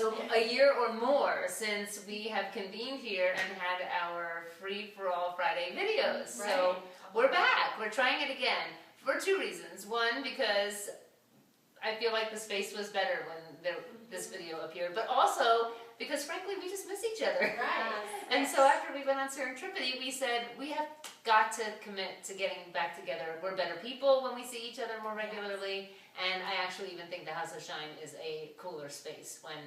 So a year or more since we have convened here and had our free-for-all Friday videos. Right. So we're back. We're trying it again for two reasons. One, because I feel like the space was better when this video appeared, but also because frankly we just miss each other. Right. And so after we went on Serendipity, we said we have got to commit to getting back together. We're better people when we see each other more regularly, and I actually even think the House of Shine is a cooler space when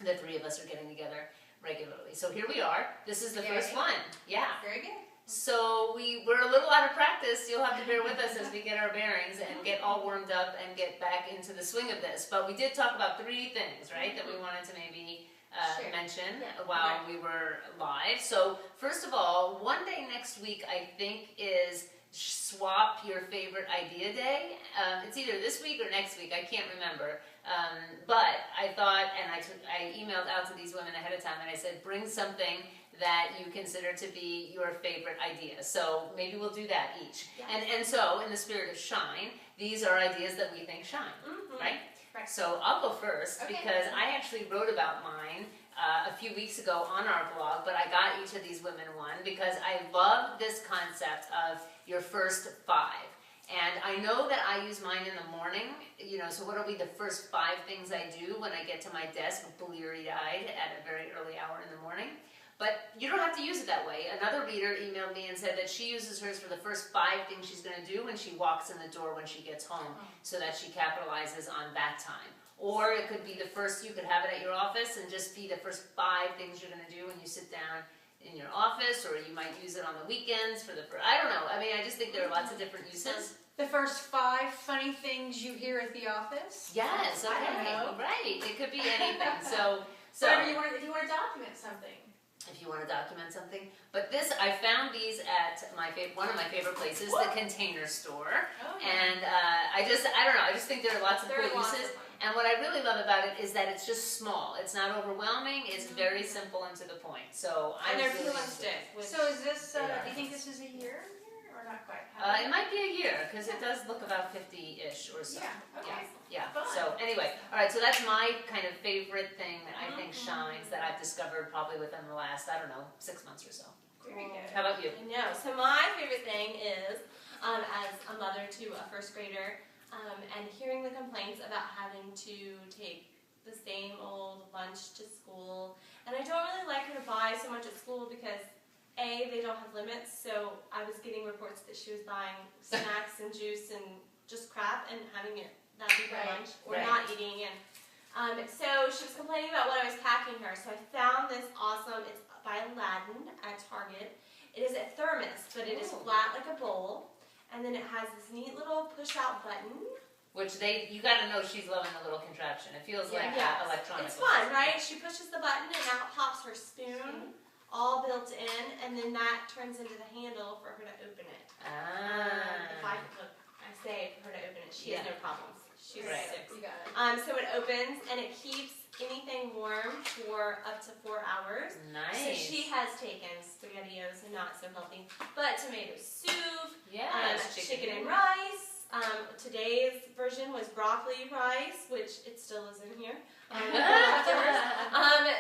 the three of us are getting together regularly. So here we are. This is the first one. Yeah. Very good. So we're a little out of practice. You'll have to bear with us as we get our bearings and get all warmed up and get back into the swing of this. But we did talk about three things, right, that we wanted to maybe mention while we were live. So first of all, one day next week I think is Swap Your Favorite Idea Day. It's either this week or next week. I can't remember. But I thought, and I emailed out to these women ahead of time and I said, bring something that you consider to be your favorite idea. So maybe we'll do that each. Yes. And so, in the spirit of shine, these are ideas that we think shine, right? So I'll go first because I actually wrote about mine a few weeks ago on our blog, but I got each of these women one because I love this concept of your first 5. And I know that I use mine in the morning, so what'll be the first 5 things I do when I get to my desk bleary-eyed at a very early hour in the morning. But you don't have to use it that way. Another reader emailed me and said that she uses hers for the first 5 things she's going to do when she walks in the door when she gets home, so that she capitalizes on that time. Or it could be the first, you could have it at your office and just be the first 5 things you're going to do when you sit down in your office, or you might use it on the weekends for I don't know. I mean, I just think there are lots of different uses. The first 5 funny things you hear at the office? Yes, okay. I don't know. Right. It could be anything. So whatever if you want to document something. If you want to document something. But I found these at one of my favorite places, the Container Store. And I don't know, I just think there are lots of cool uses. And what I really love about it is that it's just small. It's not overwhelming. It's very simple and to the point. So and they're realistic. So is this, do you think this is a year? Or not quite? It might be a year, because it does look about 50-ish or so. Yeah, okay. Yeah. So anyway, all right, so that's my kind of favorite thing that I think shines that I've discovered probably within the last, 6 months or so. Very good. How about you? No, so my favorite thing is, as a mother to a first grader, and hearing the complaints about having to take the same old lunch to school. And I don't really like her to buy so much at school because A, they don't have limits, so I was getting reports that she was buying snacks and juice and just crap and having it not be for lunch or not eating. And so she was complaining about what I was packing her, so I found this awesome, it's by Aladdin at Target. It is a thermos, but it is flat like a bowl, and then it has this neat little push-out button. Which you gotta know she's loving the little contraption. It feels like electronic. It's fun, right? She pushes the button and out pops her spoon. All built in, and then that turns into the handle for her to open it. If I say for her to open it, she has no problems. She's 6. You got it. So it opens, and it keeps anything warm for up to 4 hours. Nice. So she has taken SpaghettiOs, and not so healthy, but tomato soup, chicken and rice. Today's version was broccoli rice, which it still is in here.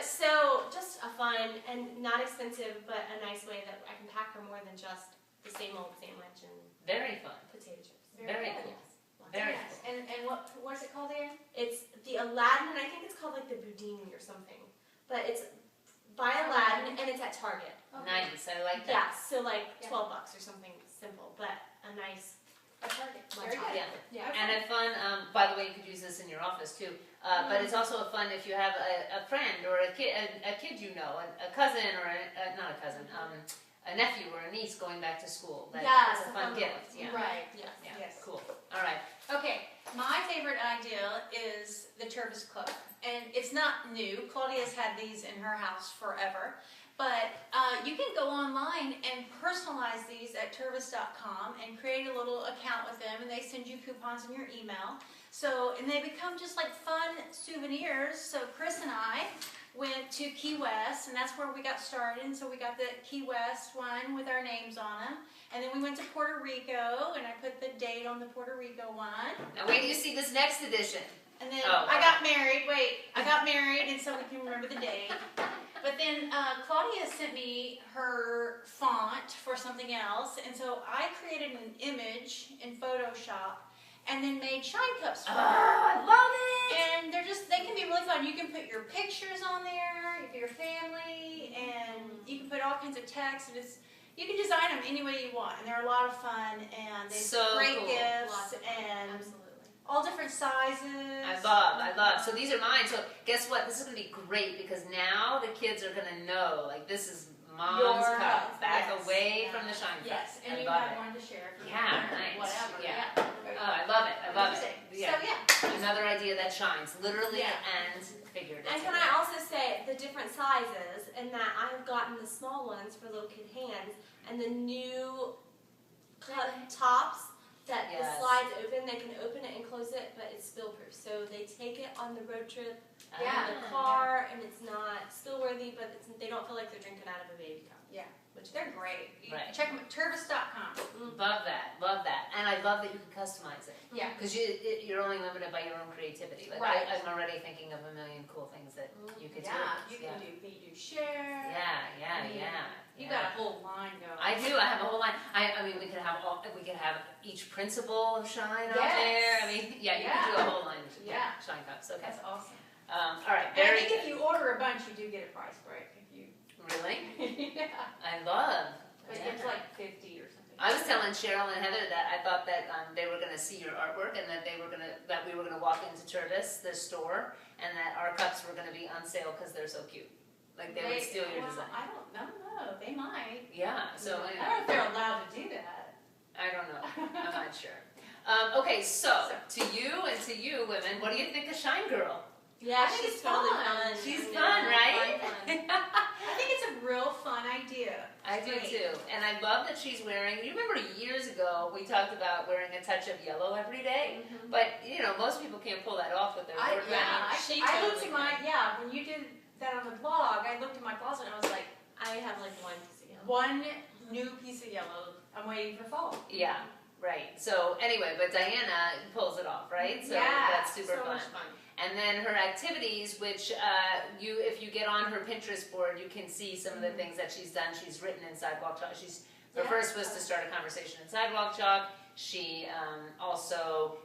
So just a fun and not expensive, but a nice way that I can pack her more than just the same old sandwich and very fun potato chips. Very cool. Yes. Very cool. And what's it called again? It's the Aladdin, and I think it's called like the Boudini or something. But it's by Aladdin, and it's at Target. Nice, I like that. Yeah, so like $12 or something simple, but a nice. Target. Very good. Yeah. And a fun, by the way, you could use this in your office too, but it's also a fun if you have a friend or a kid you know, a cousin or not a cousin, a nephew or a niece going back to school. That's a fun gift. Yeah. Right. Yes. Cool. All right. Okay, my favorite idea is the Tervis Club. And it's not new. Claudia's had these in her house forever. But you can go online and personalize these at Tervis.com and create a little account with them, and they send you coupons in your email. And they become just like fun souvenirs. So Chris and I went to Key West, and that's where we got started. And so we got the Key West one with our names on them. And then we went to Puerto Rico, and I put the date on the Puerto Rico one. Now wait till you see this next edition. And then Oh, I got married. I got married, and so we can remember the date. But then Claudia sent me her font for something else, and so I created an image in Photoshop and then made shine cups for her. I love it! And they can be really fun. You can put your pictures on there, your family, and you can put all kinds of text. And you can design them any way you want, and they're a lot of fun, and they're So great cool. gifts, and Absolutely. all different sizes. I love. So these are mine. So guess what? This is going to be great because now the kids are going to know, like, this is Mom's Your cup, cup, back yes. away from the shine cup. Yes, and I you love have it. one to share. If you Yeah, want, or nice. Whatever. Yeah. Yeah. Oh, I love it. I love it. So yeah. Another idea that shines, literally Yeah. and figuratively. And can I also say the different sizes, and that I've gotten the small ones for little kid hands, and the new cut tops that Yes. the slides open. They can open it and close it, but it's spill proof. So they take it on the road trip Yeah. in the car, and it's not spill worthy, but they don't feel like they're drinking out of a baby cup. Yeah. Which They're great. Right. Check them at Turvis.com. Love that. And I love that you can customize it. Yeah. Because you're only limited by your own creativity. Like Right. I'm already thinking of a million cool things that you could Yeah. do. You can do share. Yeah. You got a whole line going. I do. I have a whole line. I mean, we could have each principle of shine out Yes. there. I mean, yeah, you could do a whole line of Yeah. shine cups. Okay. That's awesome. All right. And I Very think good. if you order a bunch, you do get a price break. If you. Really? Yeah. I love. But it's like 50 or something. I was telling Cheryl and Heather that I thought that they were going to see your artwork and that we were going to walk into Turvis, the store, and that our cups were going to be on sale because they're so cute. Like they would steal your design. I don't know. They might. Yeah. So I anyway, don't know if they're allowed to do that. I don't know. I'm not sure. Okay, so to you women, what do you think of Shine Girl? Yeah, I think she's it's totally fun. fun. She's I know, fun, right? fun. I think it's a real fun idea. I do Great. too, and I love that she's wearing. You remember years ago we talked about wearing a touch of yellow every day, but most people can't pull that off with their work. She I looked totally at my can. when you did that on the blog. I looked at my closet and I was like, I have like one piece of yellow. one new piece of yellow. I'm waiting for fall. Yeah, right. So anyway, but Diana pulls it off, right? So Yeah, that's super so fun. much fun. And then her activities, which if you get on her Pinterest board, you can see some of the things that she's done. She's written in Sidewalk Chalk. Her first was to start a conversation in Sidewalk Chalk. She also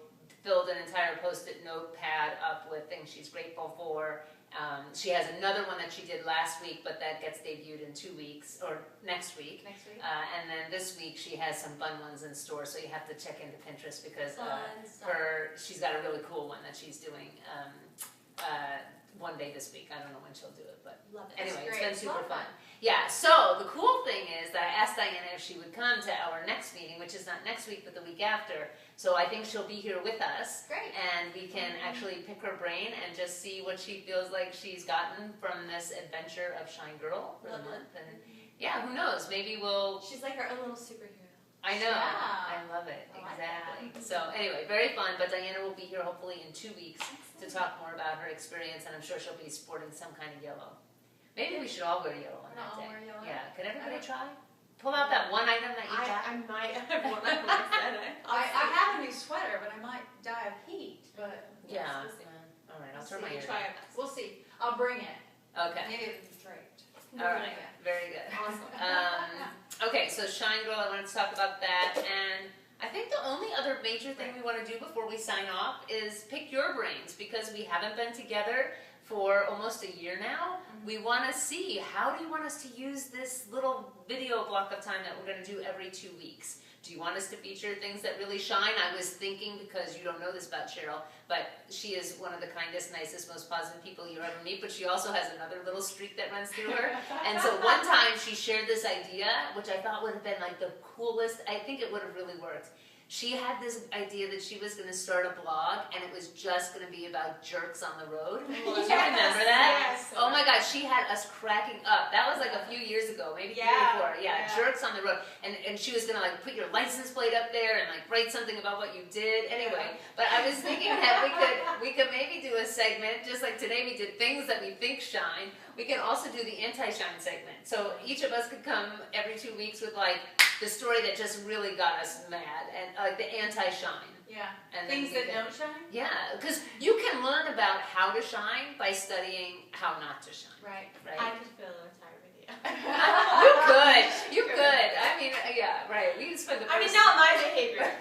filled an entire Post-it notepad up with things she's grateful for. She has another one that she did last week, but that gets debuted in 2 weeks, or next week. Next week. And then this week she has some fun ones in store, so you have to check into Pinterest because Fun stuff. she's got a really cool one that she's doing one day this week. I don't know when she'll do it, but Love it. anyway, it's great. been super Love fun. Yeah, so the cool thing is that I asked Diana if she would come to our next meeting, which is not next week, but the week after. So I think she'll be here with us. Great. And we can actually pick her brain and just see what she feels like she's gotten from this adventure of Shine Girl for the Love it. month. And yeah, who knows? Maybe we'll... She's like her own little superhero. I know. Yeah. I love it. I like Exactly. So anyway, very fun. But Diana will be here hopefully in 2 weeks to talk more about her experience, and I'm sure she'll be sporting some kind of yellow. Maybe we should all wear yellow on We're that not all day. wear yellow? Yeah. Could everybody try? Pull out that one item that you got. I might have one of my set. I have a new sweater, but I might die of heat. But Yeah. We'll see. All right. I'll we'll turn my see. ear Try down. it. We'll see. I'll bring it. Okay. Maybe it'll be draped. All right. Very good. Awesome. Okay, so Shine Girl, I wanted to talk about that, and I think the only other major thing we want to do before we sign off is pick your brains, because we haven't been together for almost a year now. We want to see, how do you want us to use this little video block of time that we're going to do every 2 weeks? Do you want us to feature things that really shine? I was thinking, because you don't know this about Cheryl, but she is one of the kindest, nicest, most positive people you ever meet, but she also has another little streak that runs through her. And so one time she shared this idea, which I thought would have been like the coolest. I think it would have really worked. She had this idea that she was going to start a blog, and it was just going to be about jerks on the road. Do you remember that? Yes. Oh my gosh, she had us cracking up. That was like a few years ago, maybe 3 or 4. Yeah, jerks on the road. And she was going to like put your license plate up there and like write something about what you did. Anyway, but I was thinking that we could maybe do a segment, just like today we did things that we think shine. we can also do the anti-shine segment. So each of us could come every 2 weeks with like the story that just really got us mad and like the anti-shine. Yeah. And then Things we that can- don't shine? Yeah, because you can learn about how to shine by studying how not to shine. Right. Right? I could fill an entire video. You could. I mean, yeah, right. We can spend the I mean, first not my behavior.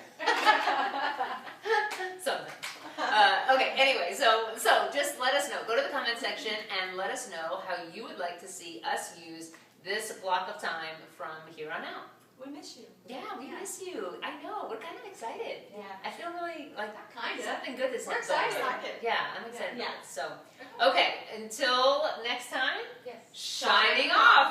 something. Okay. Anyway, so just let us know. Go to the comment section and let us know how you would like to see us use this block of time from here on out. We miss you. Yeah, we miss you. I know. We're kind of excited. Yeah. I feel really like Kinda. something good is We're happening. excited. Yeah, I'm excited. Yeah. about it. So, okay. Until next time. Yes. Shining off.